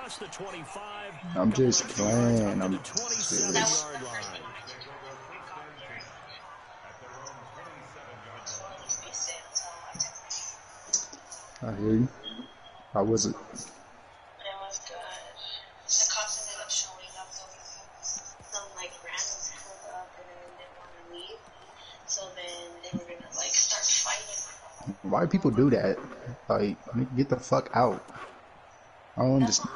across the 25. I'm just playing. I'm I hear you. How was it? It was good. The cops ended up showing up, so some like randoms pulled up and then didn't want to leave. So then they were gonna like start fighting. Why do people do that? Like, get the fuck out. I don't understand.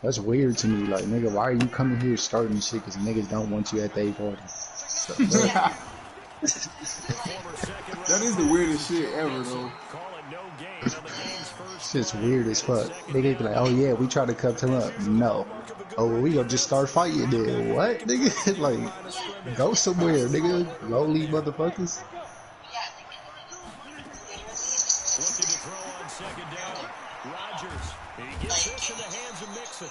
That's weird to me. Like, nigga, why are you coming here starting shit? Cause niggas don't want you at their party. So, that is the weirdest shit ever, though. Shit's weird as fuck. Nigga be like, oh yeah, we try to cut him up. No. Oh, well, we gonna just start fighting then. What, nigga? Like, go somewhere, nigga. Lowly motherfuckers. Looking to throw on second down. Rodgers. He gets this in the hands of Mixon.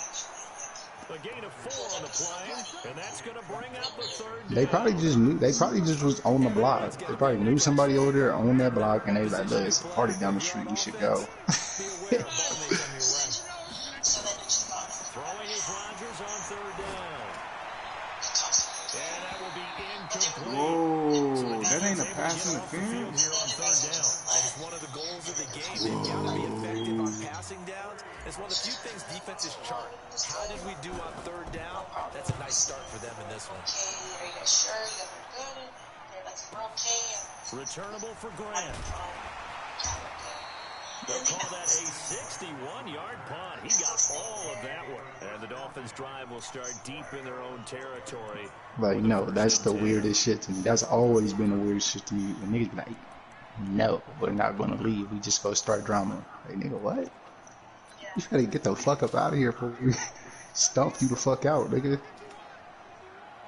A gain of 4 on the play, and that's going to bring up the third down. They probably just knew. They probably just was on the block. They probably knew somebody over there on that block, and they was like, "Look, it's a party down the street. We should go." Throwing is Rodgers on third down. And that will be incomplete. Whoa, that ain't a pass interference. Here on third down. That is one of the goals of the game. They've got to be effective on passing downs. It's one of the few things defenses chart. How did we do on third down? That's a nice start for them in this one. Okay, are you guys sure? You guys are good? We're okay. Returnable for Grant. They'll call that a 61-yard punt. He got all of that one. And the Dolphins' drive will start deep in their own territory. Like, no, that's the weirdest shit to me. That's always been the weirdest shit to me. When niggas be like, no, we're not going to leave. We just go start drama. Like, nigga, what? You gotta get the fuck up out of here before we stomp you the fuck out, nigga.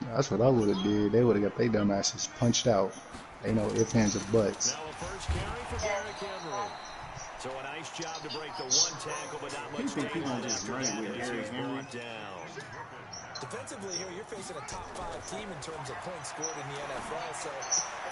That's what I would have did. They would have got their dumb asses punched out. Ain't no ifs, ands, or buts. Now a first carry for Derrick Henry. So a nice job to break the one tackle, but not much damage after that. He's brought down. Defensively here, you're facing a top 5 team in terms of points scored in the NFL. So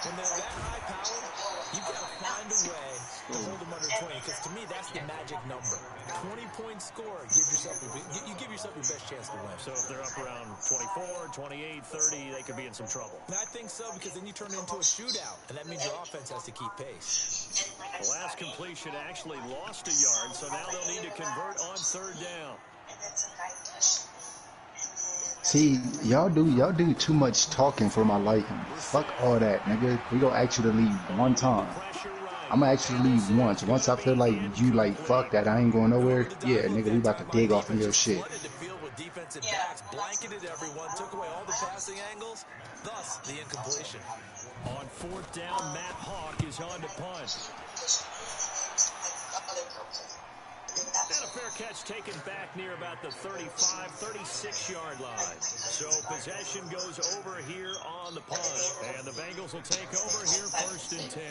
when they're that high powered, you've got to find a way to hold them under 20. Because to me, that's the magic number. 20-point score. You give yourself your best chance to win. So if they're up around 24, 28, 30, they could be in some trouble. And I think so, because then you turn it into a shootout. And that means your offense has to keep pace. The last completion actually lost a yard, so now they'll need to convert on third down. See, y'all do too much talking for my liking. Fuck all that, nigga. We gonna ask you to leave one time. I'm gonna ask you to leave once. Once I feel like you like, fuck that, I ain't going nowhere. Yeah, nigga, we about to dig off of your shit. Defensive backs blanketed everyone, took away all the passing angles, thus the incompletion. On fourth down, Matt Hawk is on to punt. And a fair catch taken back near about the 35, 36-yard line. So possession goes over here on the punt. And the Bengals will take over here first and 10.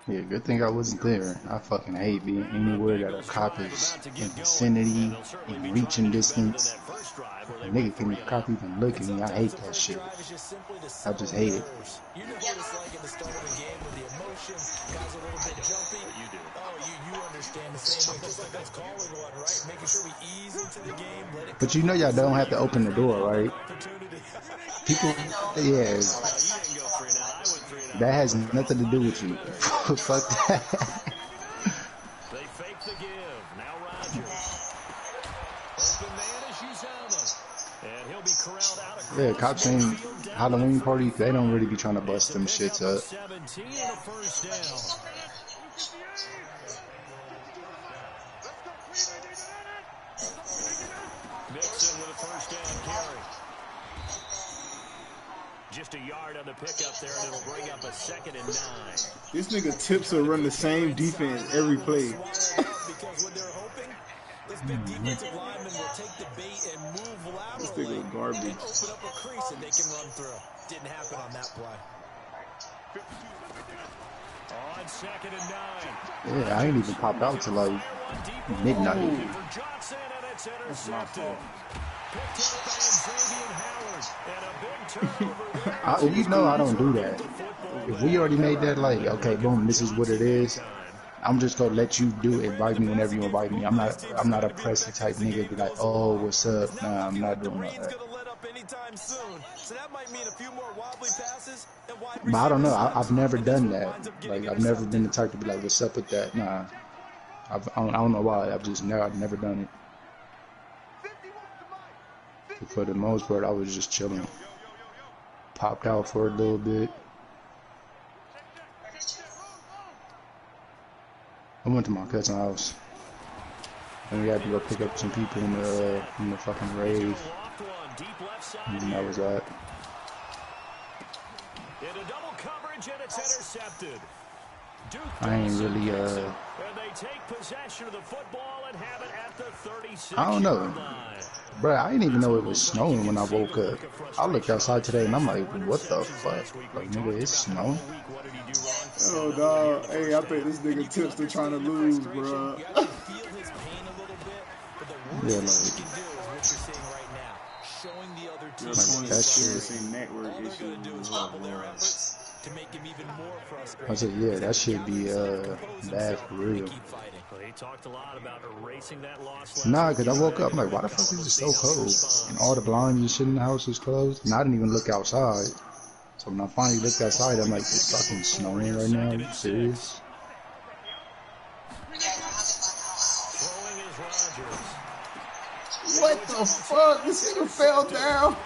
Yeah, good thing I wasn't there. I fucking hate being anywhere that a cop is in vicinity, in reaching distance. A nigga can cop even look at me. I hate that shit. I just hate it. You know what it's like at the start of the game with the emotion, guys a little bit jumpy. You do. Oh, you understand the same way, just like us calling one, right? Making sure we ease into the game, let it. But you know y'all don't have to open the door, right? People, yeah. That has nothing to do with you. Fuck that. They fake the give. Now Rodgers. Open man is Uzama. And he'll be corralled out of Yeah, cops ain't Halloween party. They don't really be trying to bust them shits up. 17 and a first down. Mixon with a first down carry. Just a yard on the pickup there, and it'll bring up a 2nd and 9. This nigga tips will run the same defense every play. Because what they're hoping, this big defensive lineman will take the bait and move laterally. This nigga garbage. And open up a crease that they can run through. Didn't happen on that play. On 2nd and 9. Yeah, I ain't even popped out till like midnight. For Johnson, and it's intercepted. Picked up by Xavier Howard. And a big turnover there. You know I don't do that. If we already made that, like, okay, boom, this is what it is, I'm just gonna let you do it. Invite me whenever you invite me. I'm not a pressy type nigga. Be like, oh, what's up? Nah, I'm not doing all that. But I don't know. I've never done that. Like, I've never been the type to be like, what's up with that? Nah. I don't know why. I've never done it. But for the most part, I was just chilling. Popped out for a little bit. I went to my cousin's house. And we had to go pick up some people in the fucking rave. And that was that. I ain't really I don't know. Bruh, I didn't even know it was snowing when I woke up. I looked outside today and I'm like, what the fuck? Like, nigga, it's snowing? Oh, dog. Hey, I think this nigga Tipster trying to lose, bro. Yeah, like that shit. Network issues. I said, yeah, that should be bad for real. Nah, because I woke up, I'm like, why the fuck is it so cold? And all the blinds and shit in the house is closed. And I didn't even look outside. So when I finally looked outside, I'm like, it's fucking snowing right now. Are you serious? What the fuck? This nigga fell down.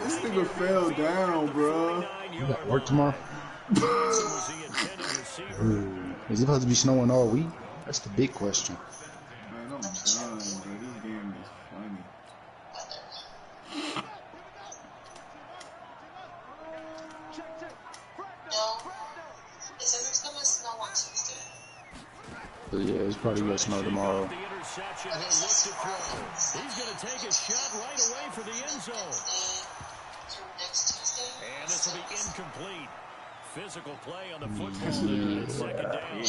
This nigga fell down, bro. You got work tomorrow? Is it supposed to be snowing all week? That's the big question. Man, I'm done, bro. This game is funny. But yeah, it's probably gonna snow tomorrow. He's going to take a shot right away for the end zone. And this will be incomplete. Physical play on the football there. Second down. And it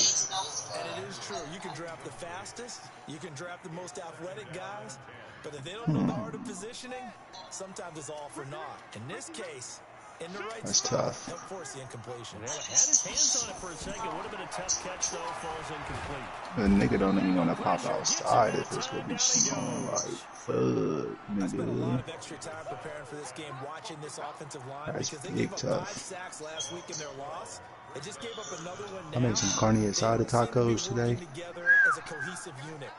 is true. You can draft the fastest. You can draft the most athletic guys. But if they don't know the art of positioning, sometimes it's all for naught. In this case, in the right That's spot, tough. he'll force the incompletion. Well, had his hands on it for a second. Would have been a tough catch, though. Falls incomplete. The nigga don't even want to pop outside if it's gonna be snowing. Like, fuck, I spent a lot nigga. of extra time preparing for this game, watching this offensive line That's because they big gave up tough. 5 sacks last week in their loss. They just gave up another one now. I made some carne asada tacos today Together as a cohesive unit.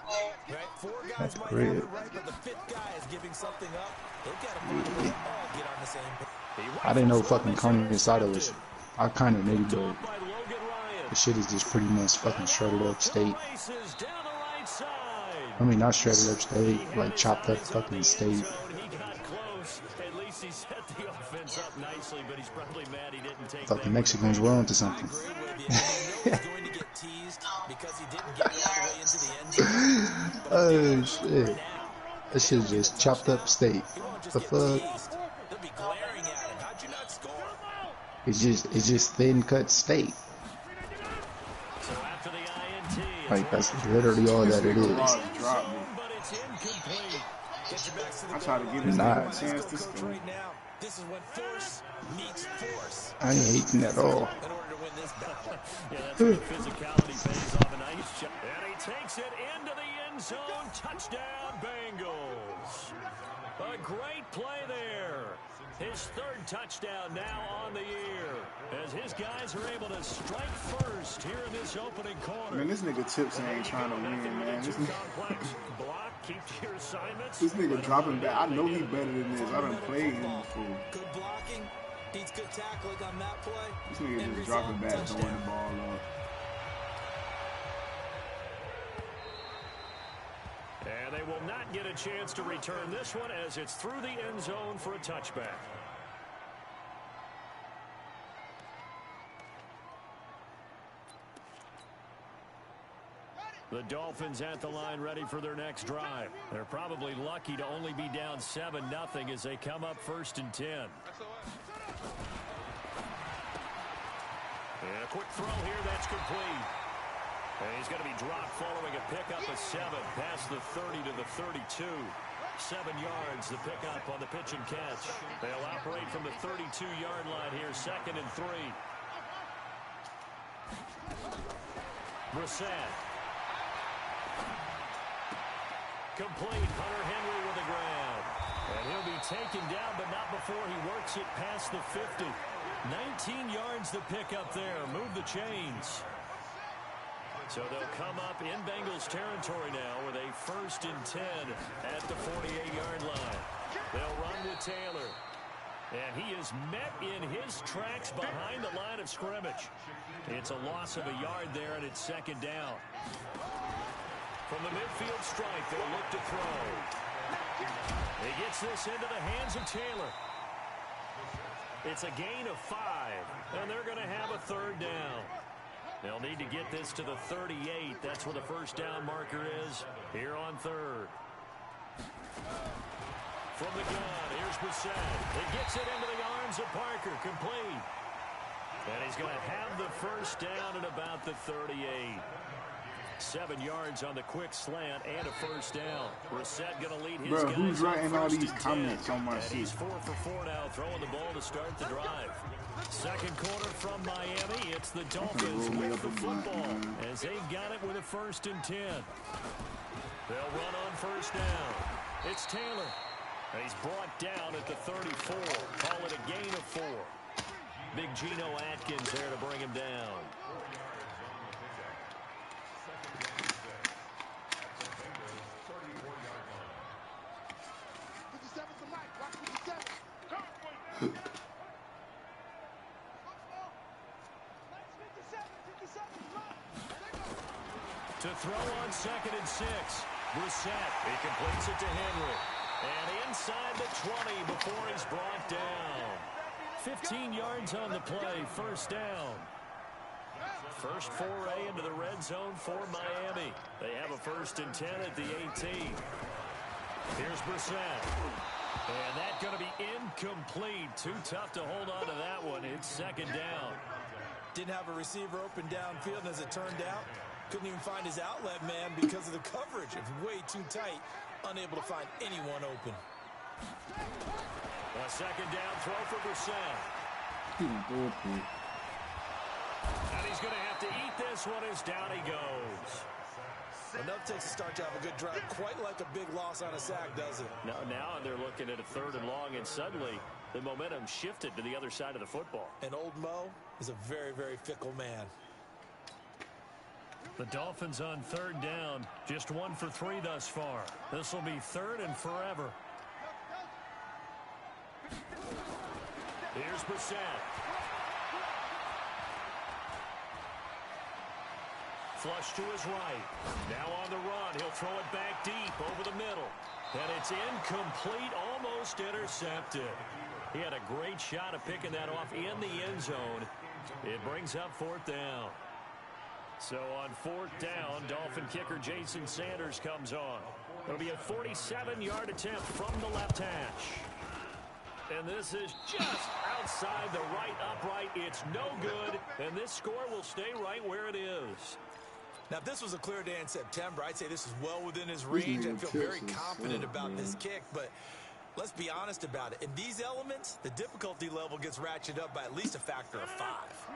Right? 4 guys at the might have crib. it right, but the 5th guy is giving something up. They've got to find a way to all get on the same page. I didn't know fucking carne asada was. I kind of knew, but the shit is just pretty much fucking shredded up steak. I mean, not shredded up steak, like chopped up fucking steak. Fucking Mexicans were onto something. Oh shit. That shit is just chopped up steak. The fuck? It's just thin cut steak. Like, that's literally all that it is. I try to give this nigga a chance to score. I ain't hating at all. Yeah, that's where the physicality pays off a nice shot. And he takes it into the end zone. Touchdown, Bengals. A great play there. His 3rd touchdown now on the year. As his guys are able to strike first here in this opening quarter. Man, this nigga Tipson ain't trying to win, man. This nigga dropping back. I know he better than this. I done played him before. Good blocking. Beats good tackling on that play. This nigga just dropping back, throwing the ball up. And they will not get a chance to return this one as it's through the end zone for a touchback. The Dolphins at the line ready for their next drive. They're probably lucky to only be down 7-0 as they come up 1st and 10. And a quick throw here, that's complete. And he's going to be dropped following a pickup of 7 past the 30 to the 32. 7 yards, the pickup on the pitch and catch. They'll operate from the 32-yard line here, 2nd and 3. Brissett. Complete. Hunter Henry with the grab. And he'll be taken down, but not before he works it past the 50. 19 yards the pickup there. Move the chains. So they'll come up in Bengals territory now with a 1st and 10 at the 48-yard line. They'll run with Taylor. And he is met in his tracks behind the line of scrimmage. It's a loss of a yard there, and it's 2nd down. From the midfield stripe, they'll look to throw. He gets this into the hands of Taylor. It's a gain of 5, and they're going to have a 3rd down. They'll need to get this to the 38. That's where the 1st down marker is here on 3rd. From the gun, here's Brissett. He gets it into the arms of Parker, complete. And he's going to have the 1st down at about the 38. 7 yards on the quick slant and a 1st down. Brissett going to lead his guys. Who's writing all these 10. comments on my and shit? He's 4 for 4 now, throwing the ball to start the drive. 2nd quarter from Miami. It's the Dolphins with the football as they've got it with a 1st and 10. They'll run on 1st down. It's Taylor. And he's brought down at the 34. Call it a gain of 4. Big Geno Atkins there to bring him down. To throw on 2nd and 6. Brissett. He completes it to Henry. And inside the 20 before he's brought down. 15 yards on the play. 1st down. First foray into the red zone for Miami. They have a 1st and 10 at the 18. Here's Brissett. And that's going to be incomplete. Too tough to hold on to that one. It's 2nd down. Didn't have a receiver open downfield, and as it turned out, couldn't even find his outlet man because of the coverage. It's way too tight. Unable to find anyone open. A 2nd down throw for Brissett. And he's going to have to eat this one as down he goes. Enough takes a start to have a good drive. Quite like a big loss on a sack, does it? Now they're looking at a 3rd and long, and suddenly the momentum shifted to the other side of the football. And old Mo is a very, very fickle man. The Dolphins on 3rd down, just 1 for 3 thus far. This will be 3rd and forever. Here's Brissett. Flush to his right. Now on the run. He'll throw it back deep over the middle. And it's incomplete, almost intercepted. He had a great shot of picking that off in the end zone. It brings up 4th down. So on 4th down, Dolphin kicker Jason Sanders comes on. It'll be a 47-yard attempt from the left hash. And this is just outside the right upright. It's no good, and this score will stay right where it is. Now, if this was a clear day in September, I'd say this is well within his range. I feel very confident about this kick, but let's be honest about it. In these elements, the difficulty level gets ratcheted up by at least a factor of 5.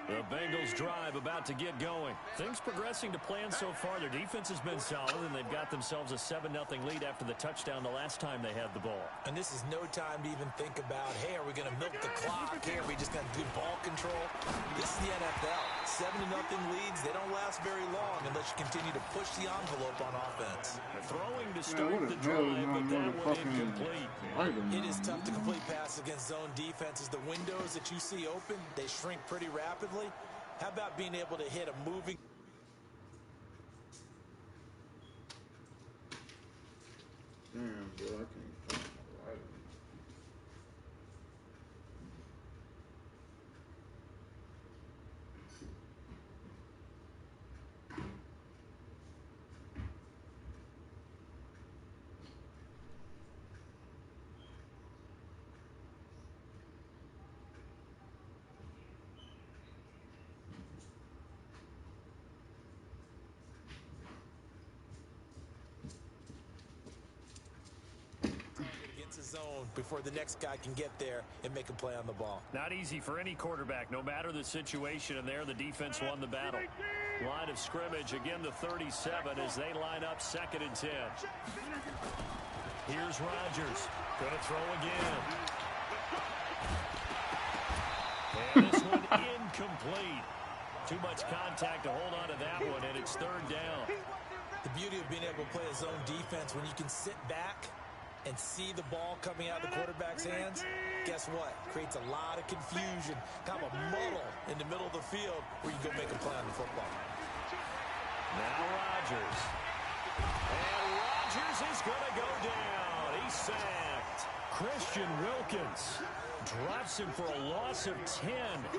The Bengals drive about to get going. Things progressing to plan so far. Their defense has been solid, and they've got themselves a 7-0 lead after the touchdown the last time they had the ball. And this is no time to even think about, hey, are we going to milk the clock? Hey, are we just going to do ball control? This is the NFL. 7-0 leads, they don't last very long unless you continue to push the envelope on offense. They're throwing to start the drive, but that one incomplete. It is tough to complete passes against zone defenses. The windows that you see open, they shrink pretty rapidly. How about being able to hit a moving... Damn, bro, I can't find my lighter. zone before the next guy can get there and make a play on the ball. Not easy for any quarterback, no matter the situation, and there the defense won the battle. Line of scrimmage, again the 37 as they line up 2nd and 10. Here's Rodgers. Going to throw again. And this one incomplete. Too much contact to hold on to that one, and it's 3rd down. The beauty of being able to play a zone defense, when you can sit back and see the ball coming out of the quarterback's hands, guess what? Creates a lot of confusion, kind of a muddle in the middle of the field where you go make a play on the football. Now Rodgers. And Rodgers is going to go down. He's sacked. Christian Wilkins drops him for a loss of 10,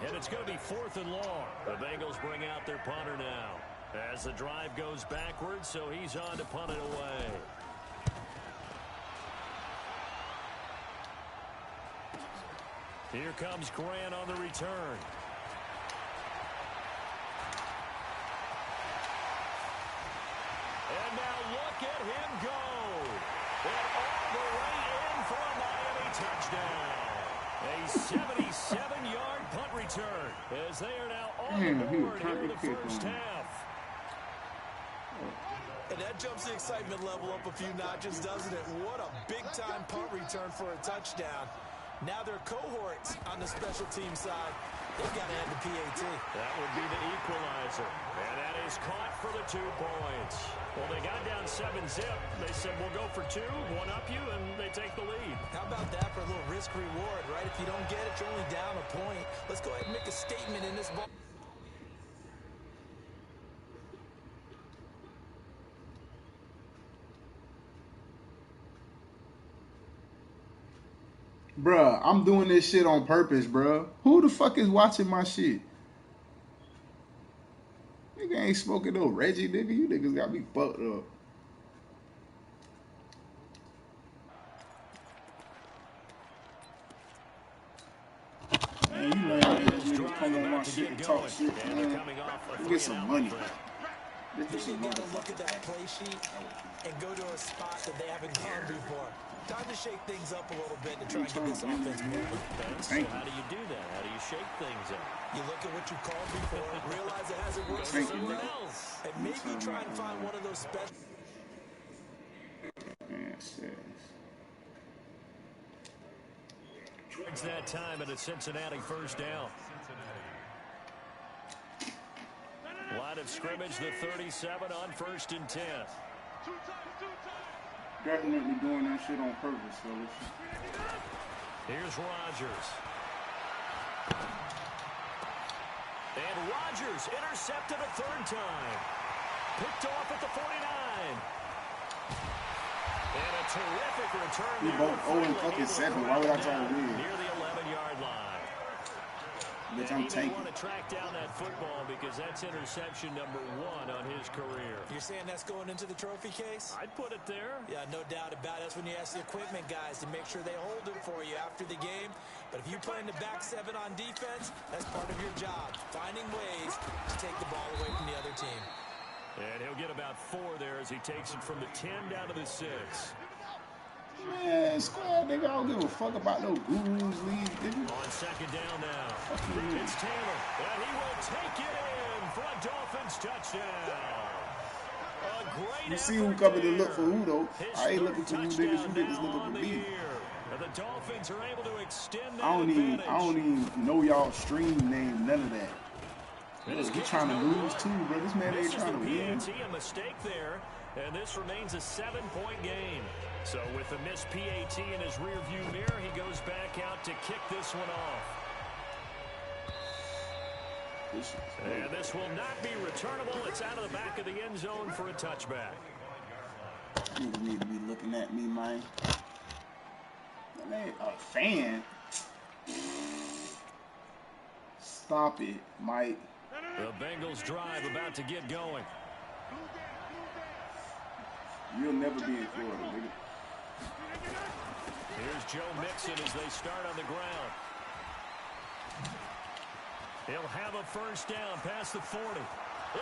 and it's going to be 4th and long. The Bengals bring out their punter now as the drive goes backwards, so he's on to punt it away. Here comes Grant on the return. And now look at him go. And all the way in for a Miami touchdown. A 77-yard punt return as they are now on the board here in the first half. And that jumps the excitement level up a few notches, doesn't it? What a big-time punt return for a touchdown. Now their cohorts on the special team side, they've got to add the PAT. That would be the equalizer. And that is caught for the 2 points. Well, they got down 7-zip. They said, we'll go for 2, one up you, and they take the lead. How about that for a little risk-reward, right? If you don't get it, you're only down a point. Let's go ahead and make a statement in this ball. Bruh, I'm doing this shit on purpose, bruh. Who the fuck is watching my shit? Nigga ain't smoking no Reggie, nigga. You niggas got me fucked up. Man, you know niggas come on my shit and talk shit, man. Go get some money. They need to look at that play sheet and go to a spot that they haven't gone before. Time to shake things up a little bit to try and get this offense moving. So how do you do that? How do you shake things up? You look at what you called before, realize it hasn't worked for someone else, and maybe try and find one of those special. It's that time at a Cincinnati first down. Line of scrimmage, the 37 on 1st and 10. Definitely doing that shit on purpose, fellas. Here's Rodgers. And Rodgers intercepted a 3rd time. Picked off at the 49. And a terrific return. We both 0-7. Why would I try to win? Near the 11-yard line. Bitch, And I'm he tanking. want to track down that football because that's interception number 1 on his career. You're saying that's going into the trophy case? I'd put it there. Yeah, no doubt about it. That's when you ask the equipment guys to make sure they hold it for you after the game. But if you play in the back 7 on defense, that's part of your job. Finding ways to take the ball away from the other team. And he'll get about 4 there as he takes it from the 10 down to the 6. Man, squad, nigga, I don't give a fuck about no gurus league, nigga. On 2nd down now. It's Taylor, and he will take it in for a Dolphins touchdown. A great You see who coming to look for who, though. His I ain't looking for you niggas. You touchdown niggas now looking on for the me. year. And the Dolphins are able to extend that I don't advantage. even know y'all stream name, none of that. Look, you trying to lose too, bro. This man ain't trying to win. PAT, a mistake there, and this remains a 7-point game. So with the missed PAT in his rearview mirror, he goes back out to kick this one off. And this will not be returnable. It's out of the back of the end zone for a touchback. You need to be looking at me, man. Man, a fan? Stop it, Mike. The Bengals drive about to get going. You'll never be in Florida, nigga. Here's Joe Mixon as they start on the ground. He'll have a first down past the 40.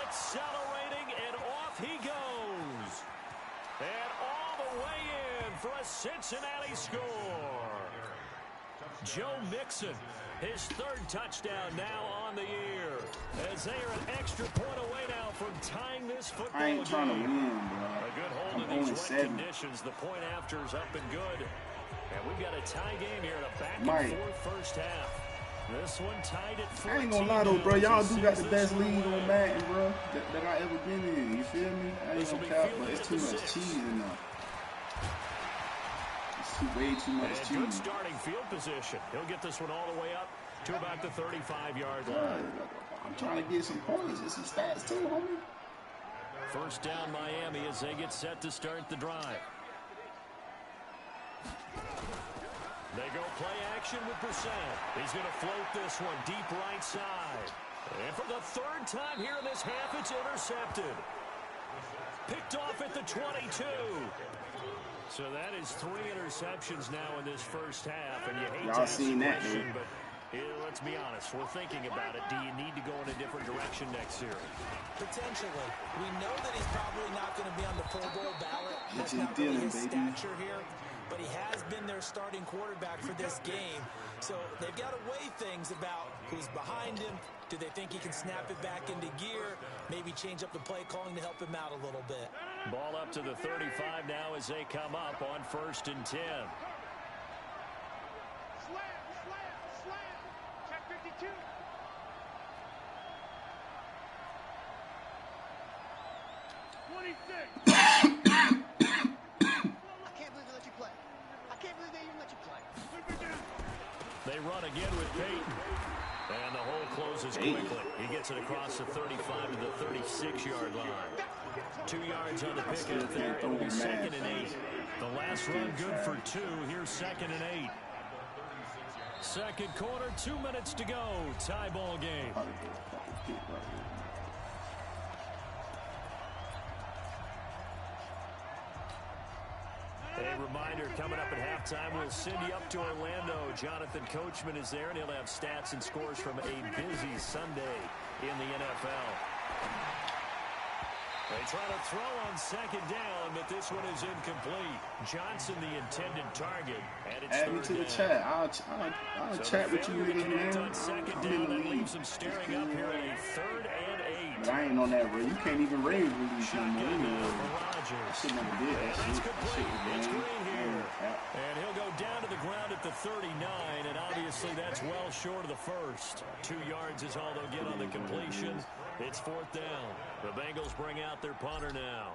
Accelerating, and off he goes. And all the way in for a Cincinnati score. Joe Mixon, his third touchdown now on the year. As they are an extra point away now from tying this football game. I ain't trying to win, bro. A good hold in these wet conditions. The point after's up and good. And we've got a tie game here in a back-and-forth first half. This one tied at 14. I ain't gonna lie though, bro. Y'all do got the best league on Madden, bro, that I ever been in. You feel me? I ain't gonna cap, but it's too much cheese in there. Way too much cheese. Good starting field position. He'll get this one all the way up to about the 35-yard line. I'm trying to get some points and some stats too, homie. First down Miami as they get set to start the drive. They go play action with Brissett. He's going to float this one deep right side. And for the third time here in this half, it's intercepted. Picked off at the 22. So that is 3 interceptions now in this first half, and you hate to ask the question, but let's be honest, we're thinking about it. Do you need to go in a different direction next year? Potentially. We know that he's probably not going to be on the Pro Bowl ballot. That's not really his stature here, but he has been their starting quarterback for this game. So they've got to weigh things about who's behind him. Do they think he can snap it back into gear? Maybe change up the play calling to help him out a little bit. Ball up to the 35 now as they come up on 1st and 10. Check 52. They run again with Peyton. And the hole closes quickly. He gets it across the 35 to the 36-yard line. 2 yards on the pickup there. It'll be 2nd and 8. The last run good for 2. Here's 2nd and 8. Second quarter, 2 minutes to go. Tie ball game. A reminder, coming up at halftime, we'll send you up to Orlando. Jonathan Coachman is there, and he'll have stats and scores from a busy Sunday in the NFL. They try to throw on 2nd down, but this one is incomplete. Johnson, the intended target, and it's add me to the chat. I'll chat with you niggas, man. On 2nd down, that leaves them staring up here at a 3rd and 8. But I ain't on that, bro. You can't even raise release no more. I should never did that shit. It's complete. It's Green here. And he'll go down to the ground at the 39, and obviously that's well short of the first. 2 yards is all they'll get on the completion. It's 4th down. The Bengals bring out their punter now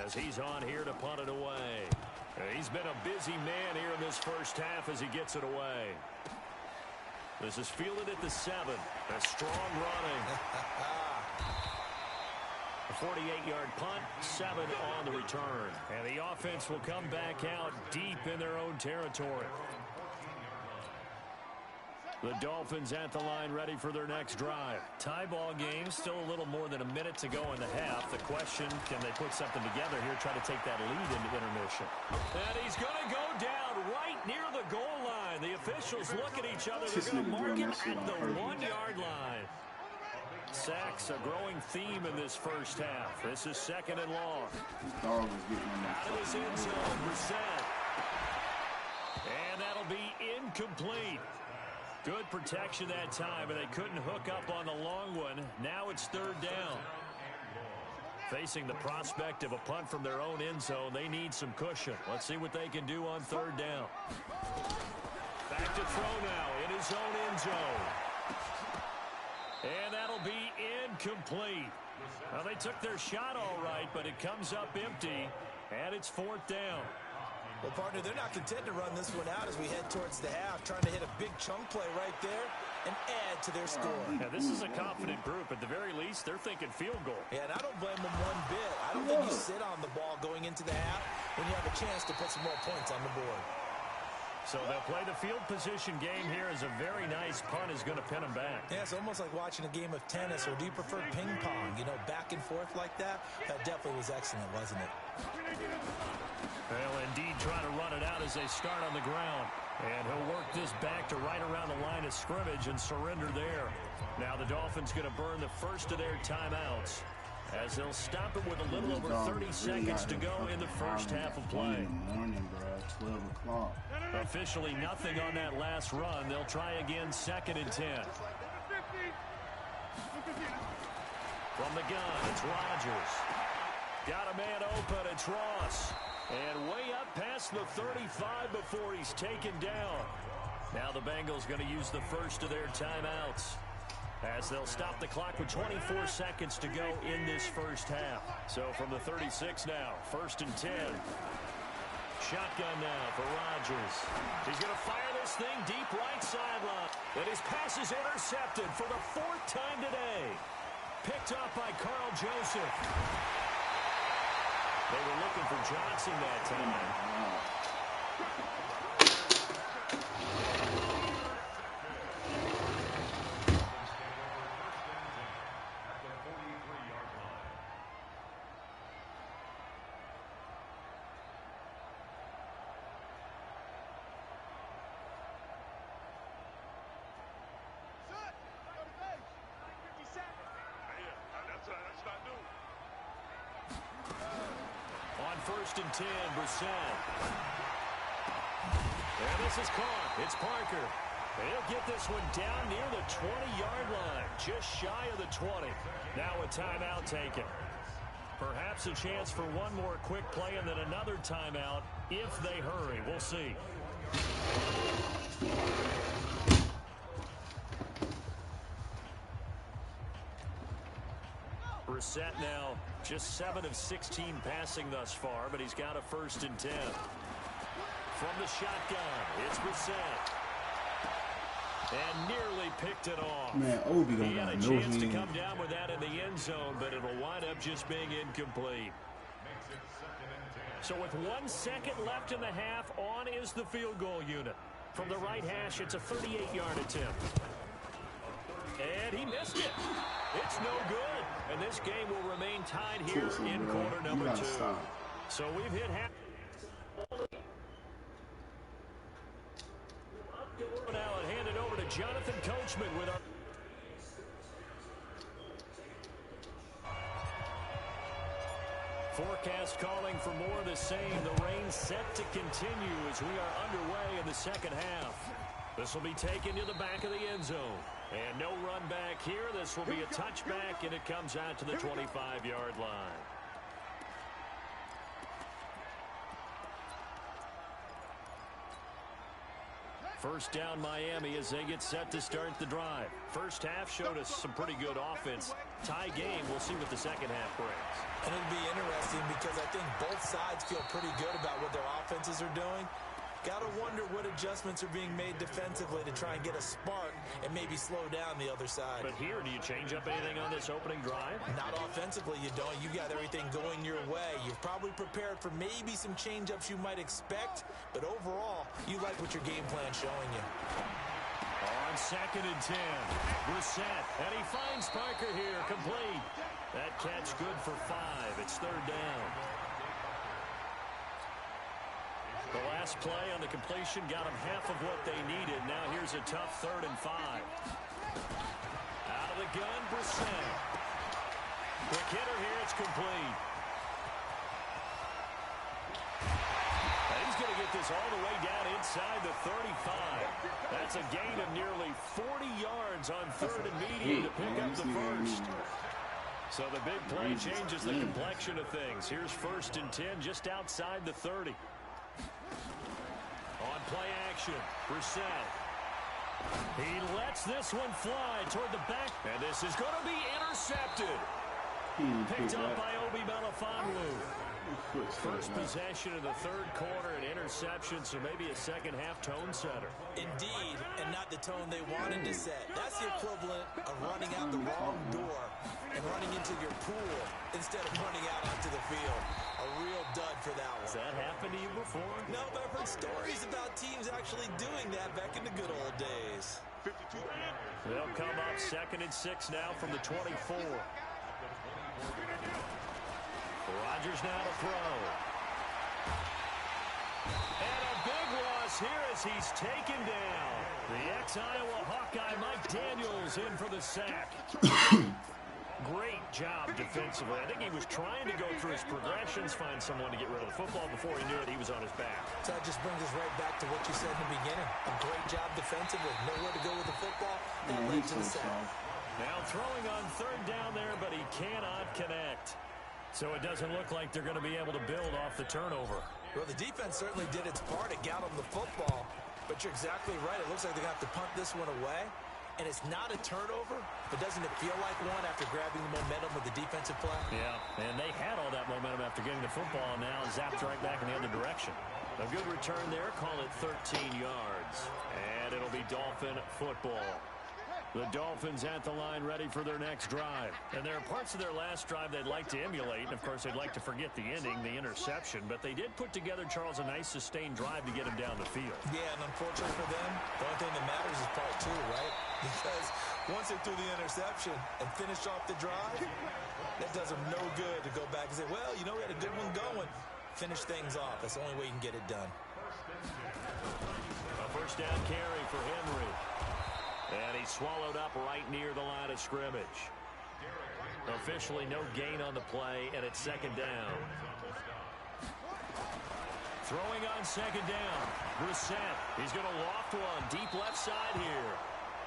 as he's on here to punt it away. He's been a busy man here in this first half as he gets it away. This is fielded at the 7. A strong running. A 48-yard punt, 7 on the return. And the offense will come back out deep in their own territory. The Dolphins at the line ready for their next drive. Tie ball game, still a little more than a minute to go in the half. The question, can they put something together here, try to take that lead into intermission? And he's going to go down right near the goal line. The officials look at each other. They're going to mark him at the 1-yard line. Sacks, a growing theme in this first half. This is 2nd and long. Dog is getting on that. Out of his end zone, Brissett. And that'll be incomplete. Good protection that time, and they couldn't hook up on the long one. Now it's 3rd down. Facing the prospect of a punt from their own end zone, they need some cushion. Let's see what they can do on 3rd down. Back to throw now in his own end zone. And that'll be incomplete. Well, they took their shot all right, but it comes up empty, and it's 4th down. Well, partner, they're not content to run this one out as we head towards the half, trying to hit a big chunk play right there and add to their score. Yeah, this is a confident group. At the very least, they're thinking field goal. Yeah, and I don't blame them one bit. I don't think you sit on the ball going into the half when you have a chance to put some more points on the board. So they'll play the field position game here as a very nice punt is going to pin them back. Yeah, it's almost like watching a game of tennis, or do you prefer ping pong? You know, back and forth like that? That definitely was excellent, wasn't it? They'll indeed try to run it out as they start on the ground. And he'll work this back to right around the line of scrimmage and surrender there. Now the Dolphins going to burn the first of their timeouts as they'll stop it with a little over 30 seconds to go in the first half of play. In the morning, bro. 12 o'clock. Officially nothing on that last run. They'll try again, 2nd and 10. From the gun, it's Rodgers. Got a man open, it's Ross. And way up past the 35 before he's taken down. Now the Bengals going to use the first of their timeouts, as they'll stop the clock with 24 seconds to go in this first half. So from the 36 now, 1st and 10. Shotgun now for Rodgers. He's going to fire this thing deep right sideline. And his pass is intercepted for the 4th time today. Picked up by Carl Joseph. They were looking for Johnson that time. On 1st and 10, Brissett. And this is caught. It's Parker. He'll get this one down near the 20-yard line, just shy of the 20. Now a timeout taken. Perhaps a chance for one more quick play and then another timeout if they hurry. We'll see. Brissett now just 7 of 16 passing thus far, but he's got a 1st and 10. From the shotgun, it's Brissett. And nearly picked it off. Man, Obi he got had a no chance to hand. come down with that in the end zone, but it'll wind up just being incomplete. So with 1 second left in the half, on is the field goal unit. From the right hash, it's a 38-yard attempt. And he missed it. It's no good. And this game will remain tied here in quarter number 2. So we've hit half. Now and hand it over to Jonathan Coachman with our... Forecast calling for more of the same. The rain set to continue as we are underway in the second half. This will be taken to the back of the end zone. And no run back here. This will be a touchback, and it comes out to the 25-yard line. First down Miami as they get set to start the drive. First half showed us some pretty good offense. Tie game. We'll see what the second half brings. And it'll be interesting because I think both sides feel pretty good about what their offenses are doing. Gotta wonder what adjustments are being made defensively to try and get a spark and maybe slow down the other side. But here, do you change up anything on this opening drive? Not offensively, you don't. You got everything going your way. You've probably prepared for maybe some change-ups you might expect, but overall, you like what your game plan's showing you. On 2nd and 10, Brissett, and he finds Parker here, complete. That catch good for 5. It's 3rd down. The last play on the completion got them half of what they needed. Now here's a tough 3rd and 5. Out of the gun, Brissett. Quick hitter here, it's complete. He's going to get this all the way down inside the 35. That's a gain of nearly 40 yards on 3rd and medium to pick up the first. So the big play changes the complexion of things. Here's 1st and 10 just outside the 30. On play action, Brissett. He lets this one fly toward the back. And this is going to be intercepted. Picked up by Obi Melifonwu. First possession of the 3rd quarter, an interception, so maybe a second half tone setter. Indeed, and not the tone they wanted to set. That's the equivalent of running out the wrong door and running into your pool instead of running out onto the field. A real dud for that one. Has that happened to you before? No, but I've heard stories about teams actually doing that back in the good old days. They'll come up 2nd and 6 now from the 24. Rodgers now to throw. And a big loss here as he's taken down. The ex-Iowa Hawkeye Mike Daniels in for the sack. Great job defensively. I think he was trying to go through his progressions, find someone to get rid of the football. Before he knew it, he was on his back. So that just brings us right back to what you said in the beginning. A great job defensively. Nowhere to go with the football. That led to the sack. Now throwing on third down there, but he cannot connect. So it doesn't look like they're going to be able to build off the turnover. Well, the defense certainly did its part. It got them the football. But you're exactly right. It looks like they're going to have to punt this one away. And it's not a turnover, but doesn't it feel like one after grabbing the momentum with the defensive play? Yeah, and they had all that momentum after getting the football, and now zapped right back in the other direction. A good return there, call it 13 yards. And it'll be Dolphin football. The Dolphins at the line ready for their next drive. And there are parts of their last drive they'd like to emulate. And, of course, they'd like to forget the ending, the interception. But they did put together, Charles, a nice sustained drive to get him down the field. Yeah, and unfortunately for them, the only thing that matters is part two, right? Because once they threw the interception and finished off the drive, that does them no good to go back and say, well, you know, we had a good one going. Finish things off. That's the only way you can get it done. A first down carry for Henry. And he's swallowed up right near the line of scrimmage. Officially no gain on the play, and it's second down. Throwing on second down. Brissett. He's going to loft one deep left side here.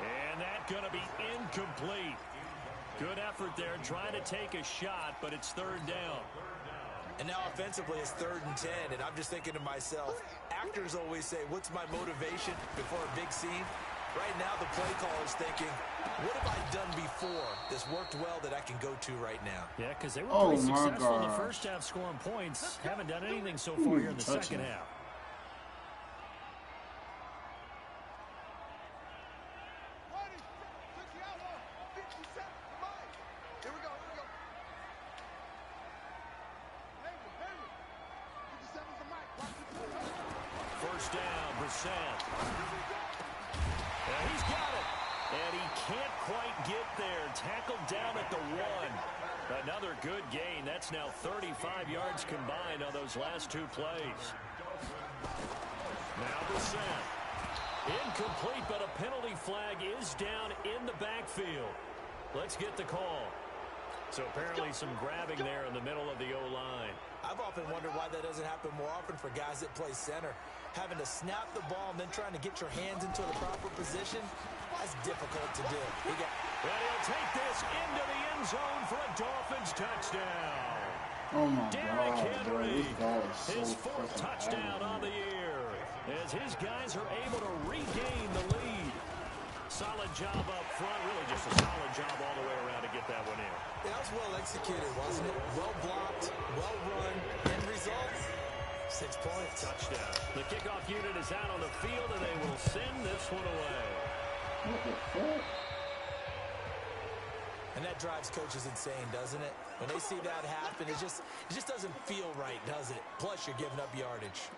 And that's going to be incomplete. Good effort there trying to take a shot, but it's third down. And now offensively it's 3rd and 10, and I'm just thinking to myself, actors always say, what's my motivation before a big scene? Right now, the play caller's thinking, what have I done before this worked well that I can go to right now? Yeah, because they were pretty successful in the first half scoring points. Haven't done anything so far here in the second half. First down, Brissett. He's got it. And he can't quite get there. Tackled down at the 1. Another good gain. That's now 35 yards combined on those last 2 plays. Now Brissett. Incomplete, but a penalty flag is down in the backfield. Let's get the call. So apparently some grabbing there in the middle of the O-line. I've often wondered why that doesn't happen more often for guys that play center. Having to snap the ball and then trying to get your hands into the proper position, that's difficult to do. And he'll take this into the end zone for a Dolphins touchdown. Oh my Derrick God, Henry, bro, this his so 4th touchdown on the year, as his guys are able to regain the lead. Solid job up front, really just a solid job all the way around to get that one in. That was well executed, wasn't it? Well blocked, well run, end result, 6 points. Touchdown. The kickoff unit is out on the field, and they will send this one away. What the fuck? And that drives coaches insane, doesn't it? When they see that happen, it just doesn't feel right, does it? Plus, you're giving up yardage.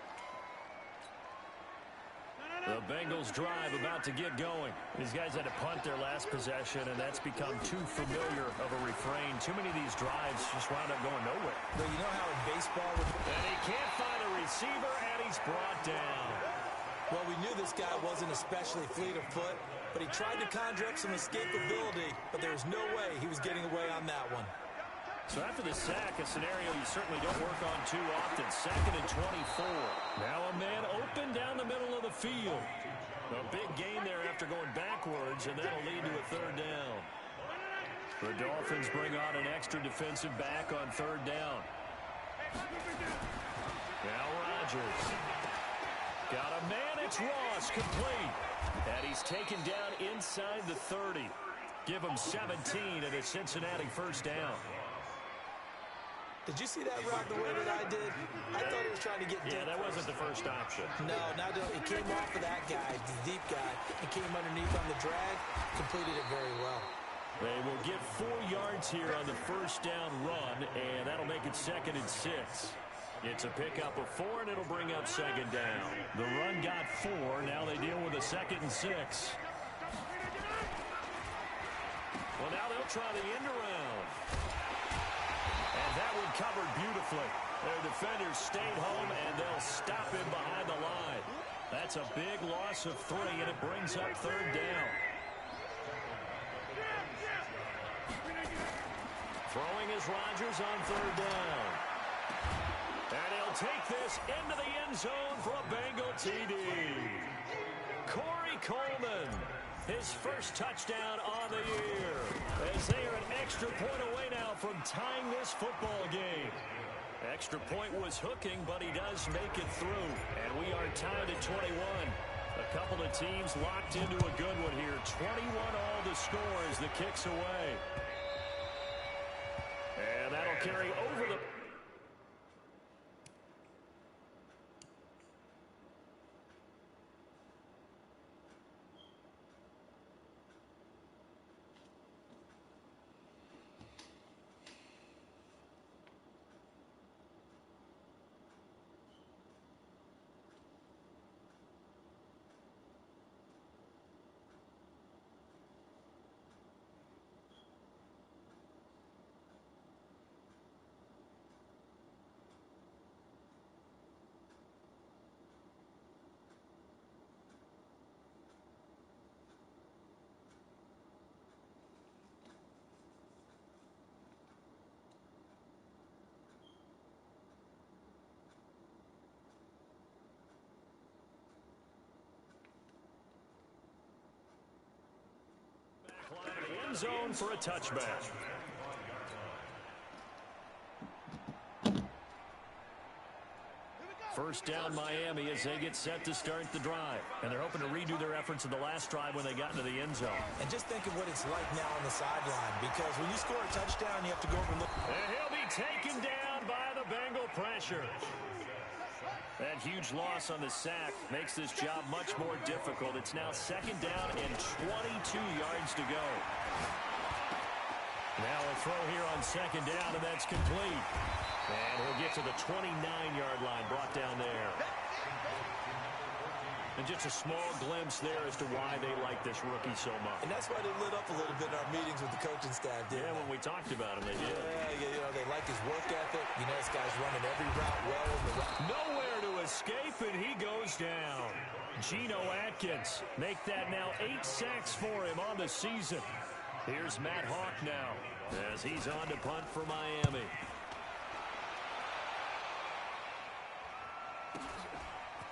The Bengals drive about to get going. These guys had to punt their last possession, and that's become too familiar of a refrain. Too many of these drives just wound up going nowhere. Well, you know how in baseball... And he can't find a receiver, and he's brought down. Well, we knew this guy wasn't especially fleet of foot, but he tried to conjure up some escapability, but there was no way he was getting away on that one. So after the sack, a scenario you certainly don't work on too often. 2nd and 24. Now a man open down the middle of the field. A big gain there after going backwards, and that'll lead to a 3rd down. The Dolphins bring on an extra defensive back on 3rd down. Now Rodgers. Got a man, it's Ross, complete. And he's taken down inside the 30. Give him 17 and a Cincinnati first down. Did you see that route the way that I did? I thought he was trying to get deep. Yeah, that wasn't the first option. No, it came off of that guy, the deep guy, and came underneath on the drag, completed it very well. They will get 4 yards here on the first down run, and that'll make it 2nd and 6. It's a pickup of 4, and it'll bring up 2nd down. The run got 4. Now they deal with a 2nd and 6. Well, now they'll try the end around. And that one covered beautifully. Their defenders stayed home, and they'll stop him behind the line. That's a big loss of 3, and it brings up 3rd down. Rodgers on third down. And he'll take this into the end zone for a Bengal TD. Corey Coleman, his first touchdown on the year, as they are an extra point away now from tying this football game. Extra point was hooking, but he does make it through. And we are tied at 21. A couple of teams locked into a good one here. 21 all to score as the kick's away. And that'll carry over the... end zone for a touchback. First down Miami as they get set to start the drive. And they're hoping to redo their efforts in the last drive when they got into the end zone. And just think of what it's like now on the sideline, because when you score a touchdown, you have to go over and look. And he'll be taken down by the Bengal pressure. That huge loss on the sack makes this job much more difficult. It's now second down and 22 yards to go. Now a throw here on second down, and that's complete. And he'll get to the 29-yard line, brought down there. And just a small glimpse there as to why they like this rookie so much. And that's why they lit up a little bit in our meetings with the coaching staff, didn't they? When we talked about him, they did. Yeah, you know, they like his work ethic. You know, this guy's running every route well in the route. Nowhere to escape, and he goes down. Geno Atkins make that now 8 sacks for him on the season. Here's Matt Hawk now as he's on to punt for Miami.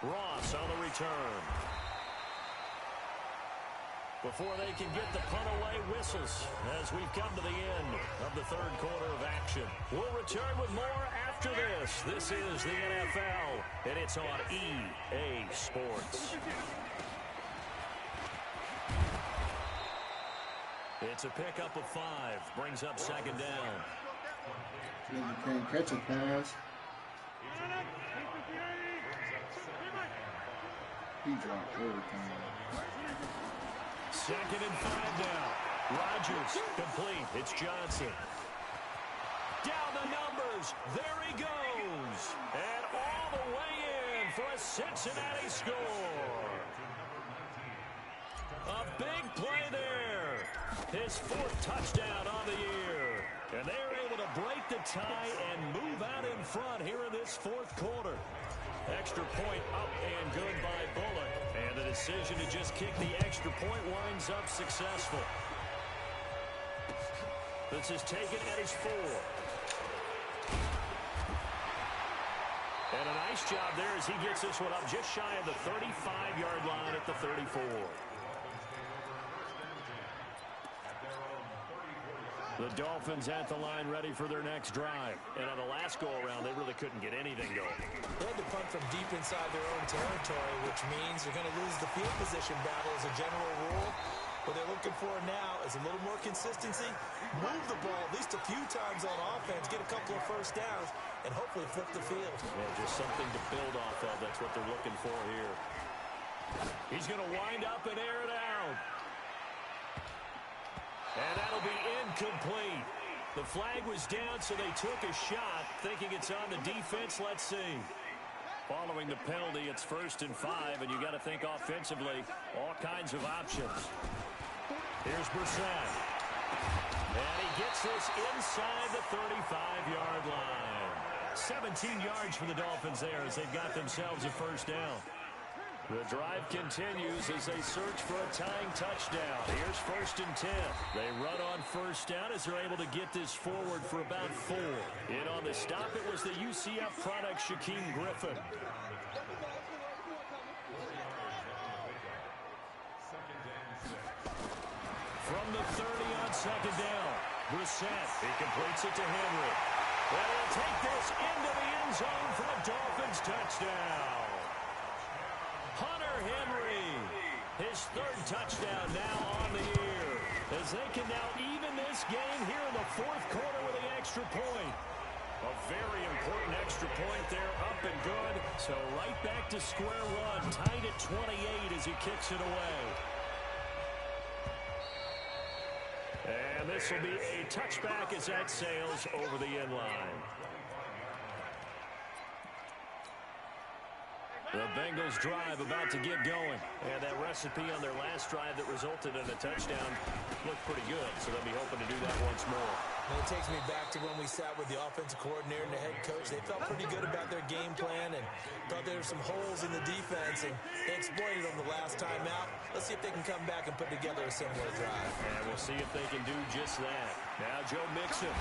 Ross on the return. Before they can get the punt away, whistles as we've come to the end of the third quarter of action. We'll return with more after this. This is the NFL, and it's on EA Sports. It's a pickup of 5. Brings up second down. You can't catch a pass. He dropped everything. Second and 5 now. Rodgers complete. It's Johnson. Down the numbers. There he goes. And all the way in for a Cincinnati score. A big play there. His 4th touchdown on the year. And they're able to break the tie and move out in front here in this 4th quarter. Extra point up and good by Bullock. And the decision to just kick the extra point winds up successful. This is taken at his 4. And a nice job there as he gets this one up just shy of the 35-yard line at the 34. The Dolphins at the line ready for their next drive. And on the last go-around, they really couldn't get anything going. They had to punt from deep inside their own territory, which means they're going to lose the field position battle as a general rule. What they're looking for now is a little more consistency, move the ball at least a few times on offense, get a couple of first downs, and hopefully flip the field. Yeah, just something to build off of. That's what they're looking for here. He's going to wind up and air it out. And that'll be incomplete. The flag was down, so they took a shot, thinking it's on the defense. Let's see. Following the penalty, it's 1st and 5, and you got to think offensively, all kinds of options. Here's Brissett. And he gets this inside the 35-yard line. 17 yards for the Dolphins there as they've got themselves a first down. The drive continues as they search for a tying touchdown. Here's 1st and 10. They run on 1st down as they're able to get this forward for about 4. In on the stop, it was the UCF product, Shaquem Griffin. From the 30 on 2nd down, Brissett. He completes it to Henry. And he'll take this into the end zone for a Dolphins touchdown. Hunter Henry, his 3rd touchdown now on the year, as they can now even this game here in the 4th quarter with the extra point. A very important extra point there, up and good. So right back to square one, tied at 28 as he kicks it away. And this will be a touchback as that sails over the end line. The Bengals drive about to get going. And that recipe on their last drive that resulted in a touchdown looked pretty good. So they'll be hoping to do that once more. And it takes me back to when we sat with the offensive coordinator and the head coach. They felt pretty good about their game plan and thought there were some holes in the defense. And they exploited them the last time out. Let's see if they can come back and put together a similar drive. And we'll see if they can do just that. Now Joe Mixon.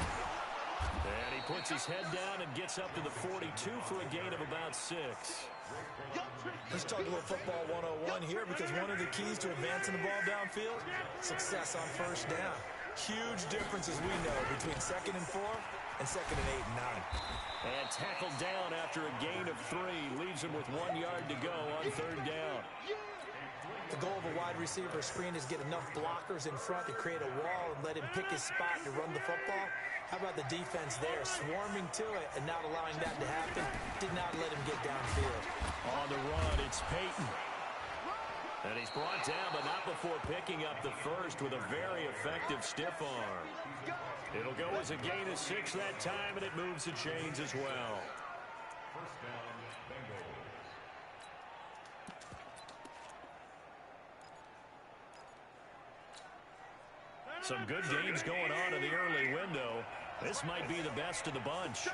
And he puts his head down and gets up to the 42 for a gain of about 6. Let's talk about football 101 here, because one of the keys to advancing the ball downfield, success on 1st down. Huge difference, as we know, between 2nd and 4 and 2nd and 8 and 9. And tackled down after a gain of 3. Leaves him with 1 yard to go on 3rd down. The goal of a wide receiver screen is get enough blockers in front to create a wall and let him pick his spot to run the football. How about the defense there, swarming to it and not allowing that to happen? Did not let him get downfield. On the run, it's Peyton. And he's brought down, but not before picking up the 1st with a very effective stiff arm. It'll go as a gain of 6 that time, and it moves the chains as well. Some good games going on in the early window. This might be the best of the bunch.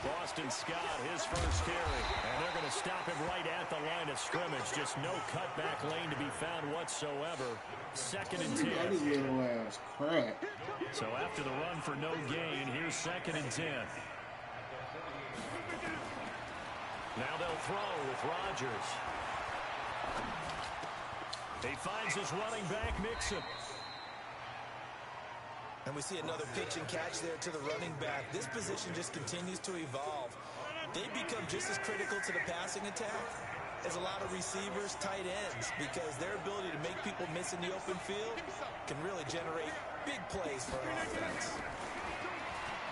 Boston Scott, his 1st carry. And they're going to stop him right at the line of scrimmage. Just no cutback lane to be found whatsoever. 2nd and 10. That is little ass crap. So after the run for no gain, here's 2nd and 10. Now they'll throw with Rodgers. He finds his running back, Mixon. And we see another pitch and catch there to the running back. This position just continues to evolve. They become just as critical to the passing attack as a lot of receivers, tight ends, because their ability to make people miss in the open field can really generate big plays for an offense.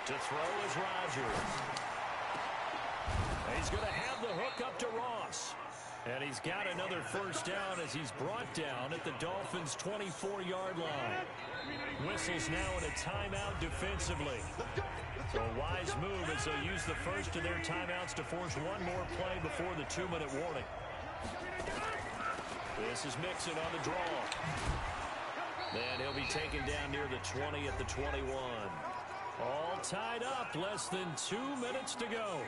To throw is Rodgers. He's going to have the hook up to Ross. And he's got another 1st down as he's brought down at the Dolphins' 24-yard line. Whistles now in a timeout defensively. So a wise move as they'll use the 1st of their timeouts to force one more play before the 2-minute warning. This is Mixon on the draw. And he'll be taken down near the 20 at the 21. All tied up, less than 2 minutes to go.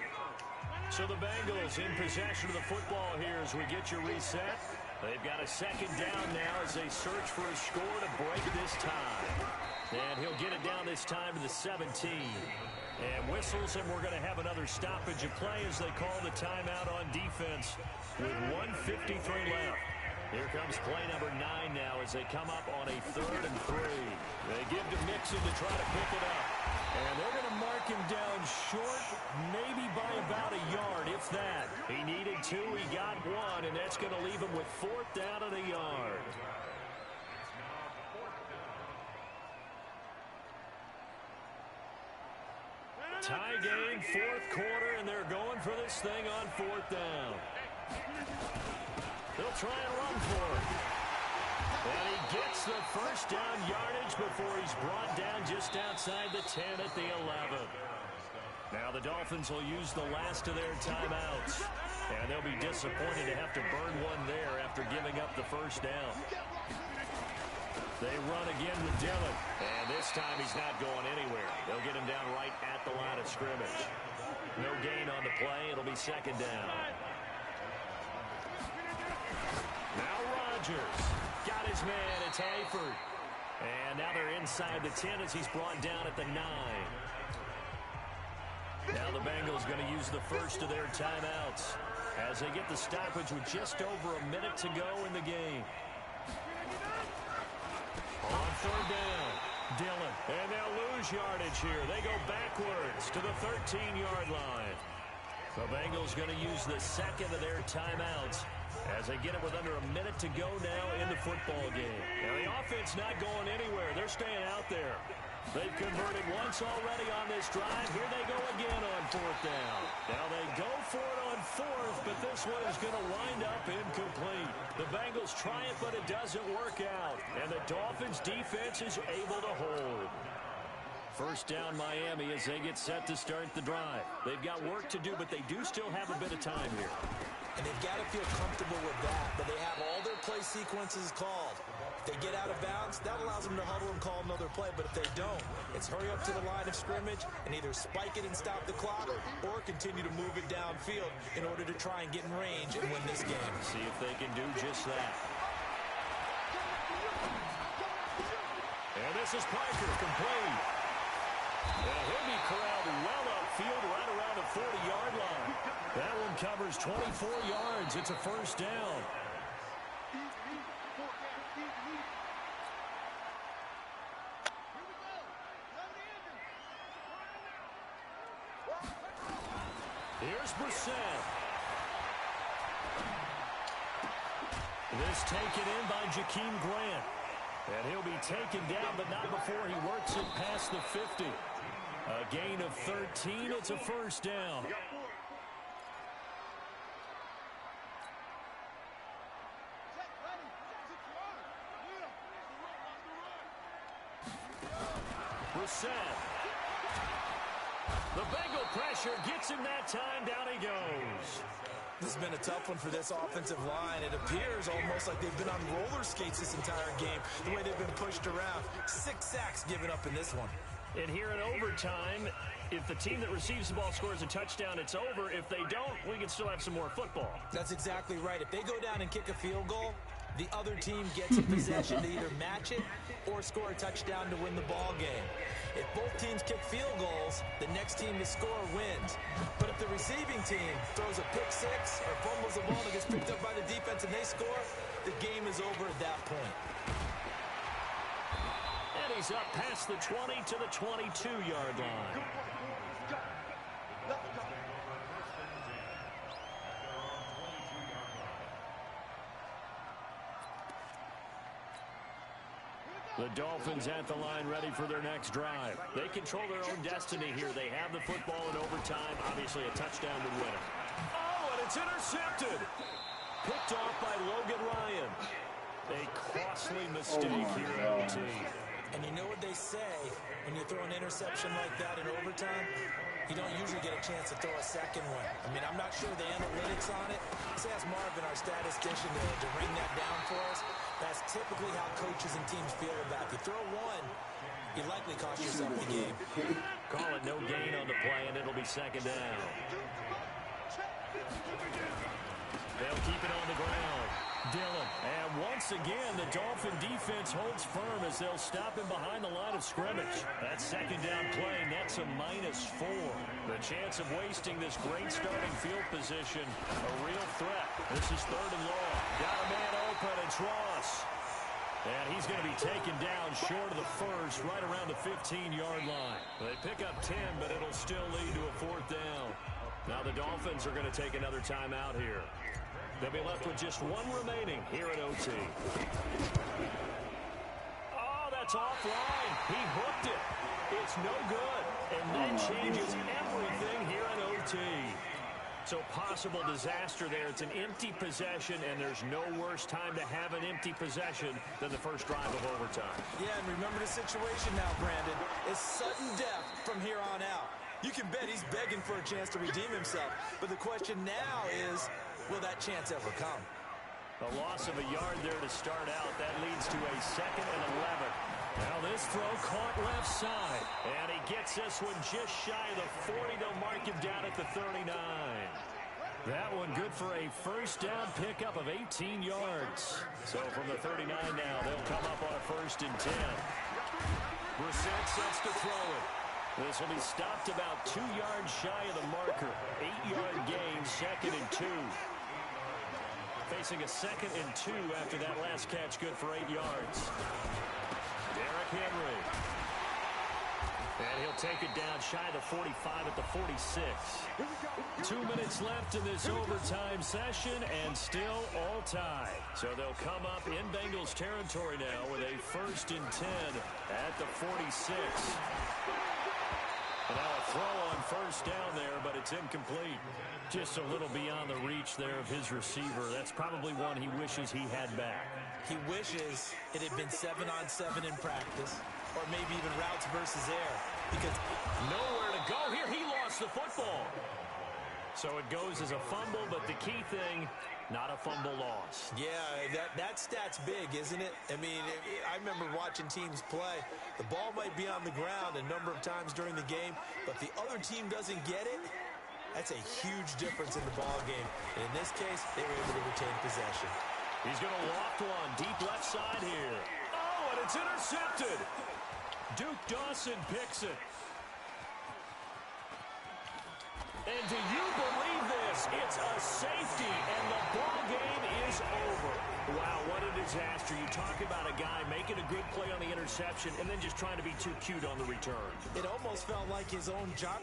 So the Bengals in possession of the football here as we get your reset. They've got a 2nd down now as they search for a score to break this tie. And he'll get it down this time to the 17. And whistles, and we're going to have another stoppage of play as they call the timeout on defense with 1:53 left. Here comes play number 9 now as they come up on a 3rd and 3. They give to Mixon to try to pick it up. And they're going to mark him down short, maybe by about a yard, if that. He needed 2, he got 1, and that's going to leave him with 4th down and a yard. Tie game, 4th quarter, and they're going for this thing on 4th down. They'll try and run for it. And he gets the 1st down yardage before he's brought down just outside the 10 at the 11. Now the Dolphins will use the last of their timeouts. And they'll be disappointed to have to burn one there after giving up the 1st down. They run again with Dillon. And this time he's not going anywhere. They'll get him down right at the line of scrimmage. No gain on the play. It'll be 2nd down. Rodgers got his man. It's Hayford. And now they're inside the 10 as he's brought down at the 9. Now the Bengals going to use the first of their timeouts as they get the stoppage with just over a minute to go in the game. On third down, Dillon. And they'll lose yardage here. They go backwards to the 13-yard line. The Bengals going to use the second of their timeouts as they get it with under a minute to go now in the football game. Now the offense not going anywhere. They're staying out there. They've converted once already on this drive. Here they go again on fourth down. Now they go for it on fourth, but this one is going to wind up incomplete. The Bengals try it, but it doesn't work out. And the Dolphins defense is able to hold. First down Miami as they get set to start the drive. They've got work to do, but they do still have a bit of time here. And they've got to feel comfortable with that, but they have all their play sequences called. If they get out of bounds, that allows them to huddle and call another play, but if they don't, it's hurry up to the line of scrimmage and either spike it and stop the clock or continue to move it downfield in order to try and get in range and win this game. See if they can do just that. And this is Piker, complete. And he'll be corralled well upfield right around the 40-yard line. That one covers 24 yards. It's a first down. Here's Brissett. This taken in by Jakeem Grant. And he'll be taken down, but not before he works it past the 50. A gain of 13. It's a first down. Brissett. The Bengal pressure gets him that time. Down he goes. This has been a tough one for this offensive line. It appears almost like they've been on roller skates this entire game, the way they've been pushed around. 6 sacks given up in this one. And here in overtime, if the team that receives the ball scores a touchdown, it's over. If they don't, we can still have some more football. That's exactly right. If they go down and kick a field goal, the other team gets a possession to either match it or score a touchdown to win the ball game. If both teams kick field goals, the next team to score wins. But if the receiving team throws a pick six or fumbles the ball and gets picked up by the defense and they score, the game is over at that point. And he's up past the 20 to the 22-yard line. The Dolphins at the line ready for their next drive. They control their own destiny here. They have the football in overtime. Obviously, a touchdown would win it. Oh, and it's intercepted. Picked off by Logan Ryan. A costly mistake here at OT. And you know what they say, when you throw an interception like that in overtime, you don't usually get a chance to throw a second one. I mean, I'm not sure the analytics on it. Let's ask Marvin, our statistician, to ring that down for us. That's typically how coaches and teams feel about it. You throw one, you likely cost yourself the game. Call it no gain on the play, and it'll be second down. They'll keep it on the ground. Dillon. And once again, the Dolphin defense holds firm as they'll stop him behind the line of scrimmage. That second down play nets a -4. The chance of wasting this great starting field position, a real threat. This is third and long. Got a man open. It's Ross. And he's going to be taken down short of the first, right around the 15-yard line. They pick up 10, but it'll still lead to a fourth down. Now the Dolphins are going to take another timeout here. They'll be left with just one remaining here at OT. Oh, that's offline. He hooked it. It's no good. And that changes everything here at OT. So possible disaster there. It's an empty possession, and there's no worse time to have an empty possession than the first drive of overtime. Yeah, and remember the situation now, Brandon. It's sudden death from here on out. You can bet he's begging for a chance to redeem himself. But the question now is, will that chance ever come? A loss of a yard there to start out. That leads to a 2nd and 11. Now this throw caught left side. And he gets this one just shy of the 40. They'll mark him down at the 39. That one good for a first down pickup of 18 yards. So from the 39 now, they'll come up on a 1st and 10. Brissett sets to throw it. This will be stopped about 2 yards shy of the marker. 8-yard gain, 2nd and 2. Facing a 2nd and 2 after that last catch, good for 8 yards. Derrick Henry. And he'll take it down shy of the 45 at the 46. 2 minutes left in this overtime session, and still all tied. So they'll come up in Bengals territory now with a 1st and 10 at the 46. And now a throw on 1st down there, but it's incomplete. Just a little beyond the reach there of his receiver. That's probably one he wishes he had back. He wishes it had been 7-on-7 in practice, or maybe even routes versus air, because nowhere to go here. He lost the football. So it goes as a fumble, but the key thing, not a fumble loss. Yeah, that stat's big, isn't it? I mean, I remember watching teams play. The ball might be on the ground a number of times during the game, but the other team doesn't get it. That's a huge difference in the ball game. And in this case, they were able to retain possession. He's going to loft one deep left side here. Oh, and it's intercepted. Duke Dawson picks it. And do you believe this? It's a safety, and the ball game is over. Wow, what a disaster. You talk about a guy making a good play on the interception and then just trying to be too cute on the return. It almost felt like his own job.